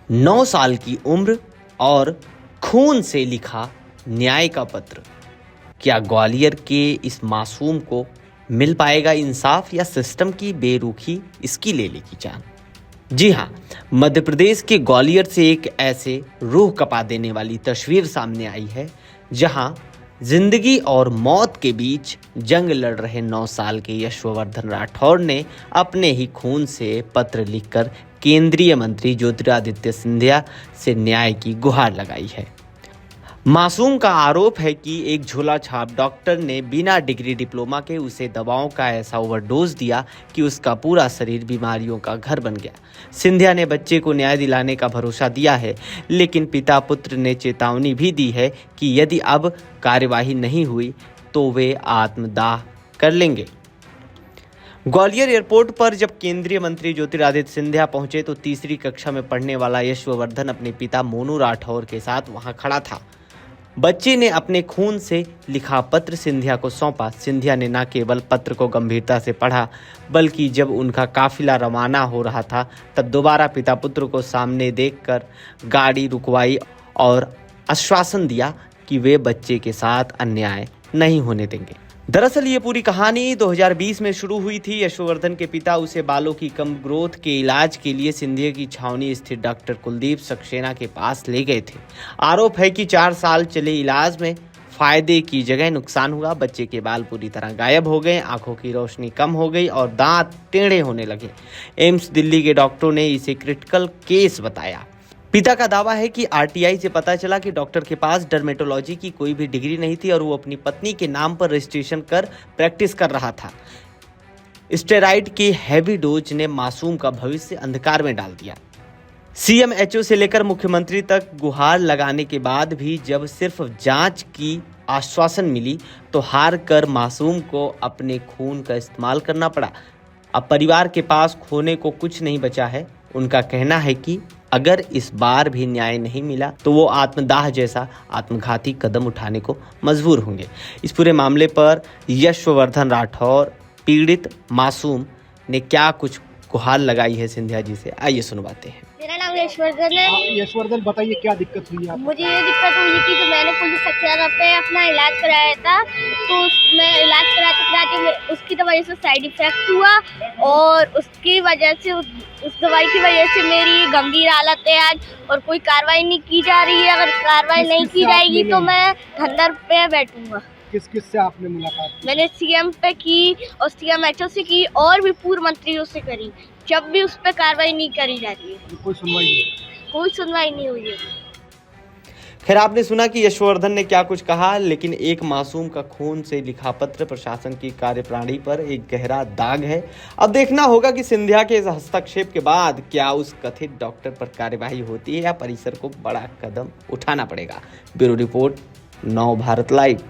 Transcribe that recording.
9 साल की उम्र और खून से लिखा न्याय का पत्र। क्या ग्वालियर के इस मासूम को मिल पाएगा इंसाफ या सिस्टम की बेरुखी इसकी ले लेगी जान? जी हाँ, मध्य प्रदेश के ग्वालियर से एक ऐसे रूह कपा देने वाली तस्वीर सामने आई है जहां जिंदगी और मौत के बीच जंग लड़ रहे 9 साल के यशवर्धन राठौर ने अपने ही खून से पत्र लिखकर केंद्रीय मंत्री ज्योतिरादित्य सिंधिया से न्याय की गुहार लगाई है। मासूम का आरोप है कि एक झोला छाप डॉक्टर ने बिना डिग्री डिप्लोमा के उसे दवाओं का ऐसा ओवरडोज दिया कि उसका पूरा शरीर बीमारियों का घर बन गया। सिंधिया ने बच्चे को न्याय दिलाने का भरोसा दिया है, लेकिन पिता पुत्र ने चेतावनी भी दी है कि यदि अब कार्यवाही नहीं हुई तो वे आत्मदाह कर लेंगे। ग्वालियर एयरपोर्ट पर जब केंद्रीय मंत्री ज्योतिरादित्य सिंधिया पहुंचे तो तीसरी कक्षा में पढ़ने वाला यशवर्धन अपने पिता मोनू राठौर के साथ वहां खड़ा था। बच्चे ने अपने खून से लिखा पत्र सिंधिया को सौंपा। सिंधिया ने न केवल पत्र को गंभीरता से पढ़ा, बल्कि जब उनका काफिला रवाना हो रहा था तब दोबारा पिता पुत्र को सामने देखकर गाड़ी रुकवाई और आश्वासन दिया कि वे बच्चे के साथ अन्याय नहीं होने देंगे। दरअसल ये पूरी कहानी 2020 में शुरू हुई थी। यशवर्धन के पिता उसे बालों की कम ग्रोथ के इलाज के लिए सिंधिया की छावनी स्थित डॉक्टर कुलदीप सक्सेना के पास ले गए थे। आरोप है कि 4 साल चले इलाज में फायदे की जगह नुकसान हुआ। बच्चे के बाल पूरी तरह गायब हो गए, आंखों की रोशनी कम हो गई और दांत टेढ़े होने लगे। एम्स दिल्ली के डॉक्टरों ने इसे क्रिटिकल केस बताया। पिता का दावा है कि आरटीआई से पता चला कि डॉक्टर के पास डर्मेटोलॉजी की कोई भी डिग्री नहीं थी और वो अपनी पत्नी के नाम पर रजिस्ट्रेशन कर प्रैक्टिस कर रहा था। स्टेरॉइड के हैवी डोज ने मासूम का भविष्य अंधकार में डाल दिया। सीएमएचओ से लेकर मुख्यमंत्री तक गुहार लगाने के बाद भी जब सिर्फ जांच की आश्वासन मिली तो हार कर मासूम को अपने खून का इस्तेमाल करना पड़ा। अब परिवार के पास खोने को कुछ नहीं बचा है। उनका कहना है कि अगर इस बार भी न्याय नहीं मिला तो वो आत्मदाह जैसा आत्मघाती कदम उठाने को मजबूर होंगे। इस पूरे मामले पर यशवर्धन राठौर पीड़ित मासूम ने क्या कुछ गुहार लगाई है सिंधिया जी से, आइए सुनवाते हैं। मेरा नाम यशवर्धन है। यशवर्धन, बताइए क्या दिक्कत हुई आपको? मुझे ये दिक्कत हुई कि जो मैंने पुलिस सक्सेना पे अपना इलाज कराया था, तो मैं इलाज कराते उसकी दवाई से साइड इफेक्ट हुआ और उसकी वजह से उस दवाई की वजह से मेरी गंभीर हालत है आज, और कोई कार्रवाई नहीं की जा रही है। अगर कार्रवाई नहीं की जाएगी तो मैं धंधर पे बैठूंगा। किस किस से आपने मुलाकात की? मैंने सीएम पे की और सीएमएचओ से की और भी पूर्व मंत्रियों से करी, जब भी उस पर कार्रवाई नहीं करी जा रही है। कोई सुनवाई नहीं? कोई सुनवाई नहीं हुई है। खैर, आपने सुना कि यशवर्धन ने क्या कुछ कहा, लेकिन एक मासूम का खून से लिखा पत्र प्रशासन की कार्यप्रणाली पर एक गहरा दाग है। अब देखना होगा कि सिंधिया के इस हस्तक्षेप के बाद क्या उस कथित डॉक्टर पर कार्यवाही होती है या परिसर को बड़ा कदम उठाना पड़ेगा। ब्यूरो रिपोर्ट, नव भारत लाइव।